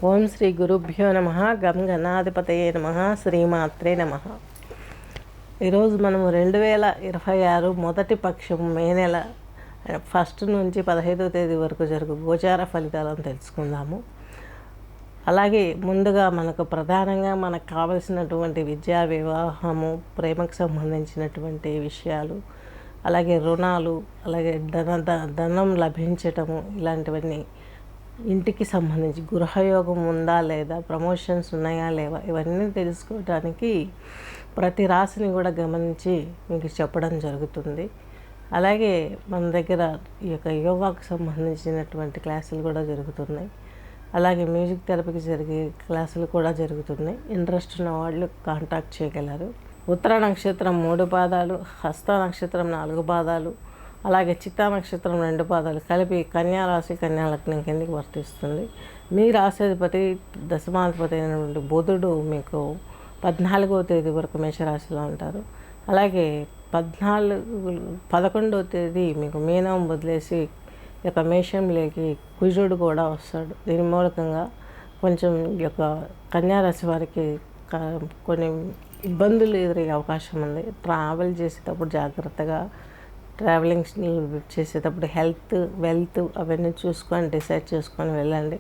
ఓం శ్రీ గురుభ్యో నమ. గం గణాధిపతయే నమ. శ్రీమాత్రే నమ. ఈరోజు మనము 2026 మొదటి పక్షం మే నెల 1 నుంచి 15వ తేదీ వరకు జరుగు గోచార ఫలితాలను తెలుసుకుందాము. అలాగే ముందుగా మనకు ప్రధానంగా మనకు కావలసినటువంటి విద్యా, వివాహము, ప్రేమకు సంబంధించినటువంటి విషయాలు, అలాగే రుణాలు, అలాగే ధనం లభించటము, ఇలాంటివన్నీ, ఇంటికి సంబంధించి గృహయోగం ఉందా లేదా, ప్రమోషన్స్ ఉన్నాయా లేవా, ఇవన్నీ తెలుసుకోవడానికి ప్రతి రాశిని కూడా గమనించి మీకు చెప్పడం జరుగుతుంది. అలాగే మన దగ్గర ఈ యొక్క యోగాకు సంబంధించినటువంటి క్లాసులు కూడా జరుగుతున్నాయి. అలాగే మ్యూజిక్ థెరపీకి జరిగే క్లాసులు కూడా జరుగుతున్నాయి. ఇంట్రెస్ట్ ఉన్న వాళ్ళు కాంటాక్ట్ చేయగలరు. ఉత్తర నక్షత్రం 3 పాదాలు, హస్త నక్షత్రం 4 పాదాలు, అలాగే చిత్తా నక్షత్రం 2 పాదాలు కలిపి కన్యారాశి, కన్యాలగ్నం కిందకి వర్తిస్తుంది. మీ రాశాధిపతి దశమాధిపతి అయినటువంటి బుధుడు మీకు 14వ తేదీ వరకు మేషరాశిలో ఉంటారు. అలాగే 11వ తేదీ మీకు మీనం వదిలేసి ఈ యొక్క మేషంలోకి కుజుడు కూడా వస్తాడు. దీని మూలకంగా కొంచెం ఈ యొక్క కన్యారాశి వారికి కొన్ని ఇబ్బందులు ఎదురయ్యే అవకాశం ఉంది. ట్రావెల్ చేసేటప్పుడు జాగ్రత్తగా, ట్రావెలింగ్ చేసేటప్పుడు వెల్త్ అవన్నీ చూసుకొని డిసైడ్ చేసుకొని వెళ్ళండి.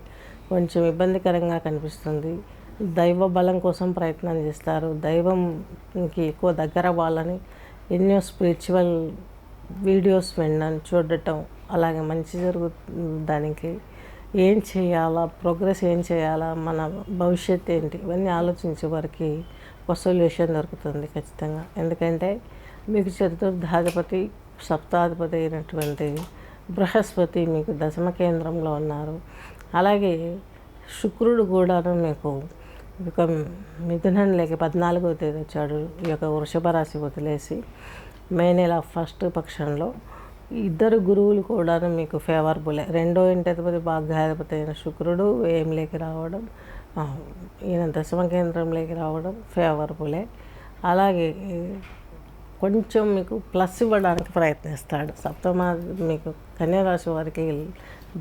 కొంచెం ఇబ్బందికరంగా కనిపిస్తుంది. దైవ బలం కోసం ప్రయత్నం చేస్తారు. దైవంకి ఎక్కువ దగ్గర అవ్వాలని ఎన్నో స్పిరిచువల్ వీడియోస్ చూడటం, అలాగే మంచి దానికి ఏం చేయాలా, ప్రోగ్రెస్ ఏం చేయాలా, మన భవిష్యత్తు ఏంటి, ఇవన్నీ ఆలోచించే వారికి ఒక సొల్యూషన్ దొరుకుతుంది ఖచ్చితంగా. ఎందుకంటే మీకు చతుర్థాధిపతి, సప్తాధిపతి అయినటువంటి బృహస్పతి మీకు దశమ కేంద్రంలో ఉన్నారు. అలాగే శుక్రుడు కూడాను మీకు ఒక మిథునంలోకి 14వ తేదీ వచ్చాడు. ఈ యొక్క వృషభ రాశి వదిలేసి మే నెల 1st పక్షంలో ఇద్దరు గురువులు కూడాను మీకు ఫేవరబులే. 2వ ఇంటి భాగ్యాధిపతి అయిన శుక్రుడు వ్యయంలోకి రావడం, ఈయన దశమ కేంద్రంలోకి రావడం ఫేవరబులే. అలాగే కొంచెం మీకు ప్లస్ ఇవ్వడానికి ప్రయత్నిస్తాడు. మీకు కన్యారాశి వారికి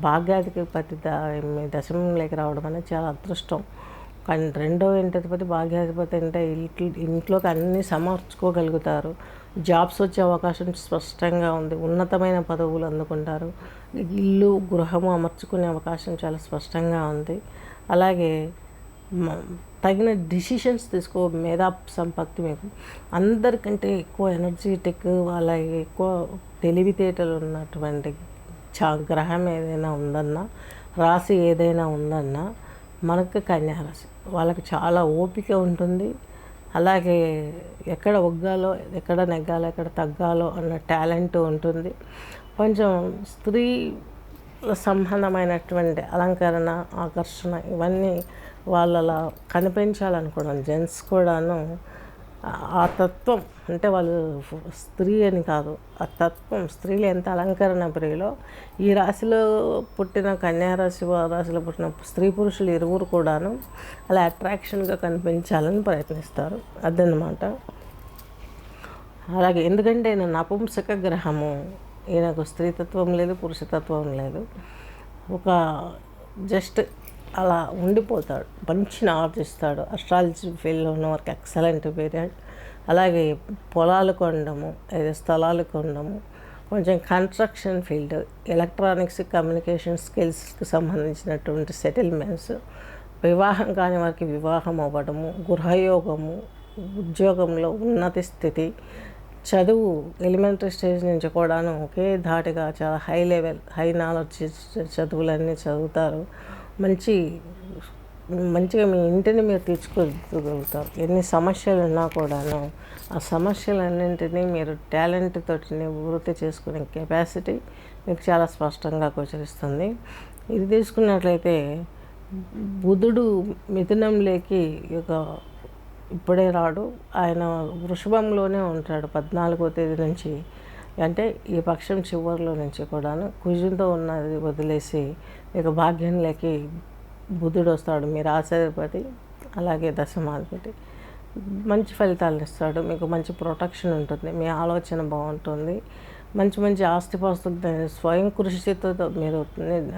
భాగ్యాధిపతి దశమంలోకి రావడం అనేది చాలా అదృష్టం. కానీ 2వ ఇంటి భాగ్యాధిపతి అంటే ఇంట్లోకి అన్నీ సమర్చుకోగలుగుతారు. జాబ్స్ వచ్చే అవకాశం స్పష్టంగా ఉంది. ఉన్నతమైన పదవులు అందుకుంటారు. ఇల్లు, గృహము అమర్చుకునే అవకాశం చాలా స్పష్టంగా ఉంది. అలాగే తగిన డిసిషన్స్ మేధా సంపత్తి మీకు అందరికంటే ఎక్కువ ఎనర్జెటిక్, అలాగే ఎక్కువ తెలివితేటలు ఉన్నటువంటి గ్రహం ఏదైనా ఉందన్నా, రాశి ఏదైనా ఉందన్నా మనకు కన్యారాశి. వాళ్ళకి చాలా ఓపిక ఉంటుంది. అలాగే ఎక్కడ ఒగ్గాలో, ఎక్కడ నెగ్గాలో, ఎక్కడ తగ్గాలో అన్న టాలెంట్ ఉంటుంది. కొంచెం స్త్రీ సంబంధమైనటువంటి అలంకరణ, ఆకర్షణ, ఇవన్నీ వాళ్ళలా కనిపించాలనుకోవడం. జెంట్స్ కూడాను ఆ తత్వం, అంటే వాళ్ళు స్త్రీ అని కాదు, ఆ తత్వం, స్త్రీలు ఎంత అలంకరణ ప్రియులో ఈ రాశిలో పుట్టిన కన్యారాశి రాశిలో పుట్టిన స్త్రీ పురుషులు ఇరువురు కూడాను అలా అట్రాక్షన్గా కనిపించాలని ప్రయత్నిస్తారు. అదన్నమాట. అలాగే ఎందుకంటే ఈయన నపుంసక గ్రహము, ఈయనకు స్త్రీతత్వం లేదు, పురుషతత్వం లేదు. ఒక జస్ట్ అలా ఉండిపోతాడు. మంచి నాలెడ్జ్ ఇస్తాడు. అస్ట్రాలజీ ఫీల్డ్లో ఉన్న వారికి ఎక్సలెంట్ పీరియడ్. అలాగే పొలాలు కొనడము, స్థలాలు కొనడము, కొంచెం కన్స్ట్రక్షన్ ఫీల్డ్, ఎలక్ట్రానిక్స్, కమ్యూనికేషన్ స్కిల్స్కి సంబంధించినటువంటి సెటిల్మెంట్స్, వివాహం కాని వారికి వివాహం అవ్వడము, గృహయోగము, ఉద్యోగంలో ఉన్నతి స్థితి, చదువు ఎలిమెంటరీ స్టేజ్ నుంచి కూడాను ఒకే ధాటిగా చాలా హై నాలెడ్జ్ చదువులన్నీ చదువుతారు. మంచిగా మీ ఇంటిని మీరు తీర్చుకోగలుగుతారు. ఎన్ని సమస్యలు ఉన్నా కూడాను ఆ సమస్యలన్నింటినీ మీరు టాలెంట్ తోటి నివృత్తి చేసుకునే కెపాసిటీ మీకు చాలా స్పష్టంగా గోచరిస్తుంది. ఇది తీసుకున్నట్లయితే బుధుడు మిథునంలోకి ఇప్పుడే రాడు. ఆయన వృషభంలోనే ఉంటాడు 14వ తేదీ నుంచి. అంటే ఈ పక్షం చివరిలో నుంచి కూడాను కుజుతో ఉన్నది వదిలేసి మీకు భాగ్యంలోకి బుధుడు వస్తాడు. మీ రాశాధిపతి, అలాగే దశమాధిపతి. మంచి ఫలితాలను ఇస్తాడు. మీకు మంచి ప్రొటెక్షన్ ఉంటుంది. మీ ఆలోచన బాగుంటుంది. మంచి మంచి ఆస్తిపాస్తులు స్వయం కృషితో మీరు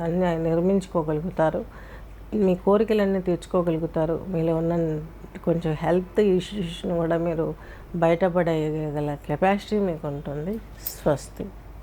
అన్నీ నిర్మించుకోగలుగుతారు. మీ కోరికలన్నీ తీర్చుకోగలుగుతారు. మీలో ఉన్న కొంచెం హెల్త్ ఇష్యూస్ని కూడా మీరు బయటపడేయగల కెపాసిటీ మీకు ఉంటుంది. స్వస్తి.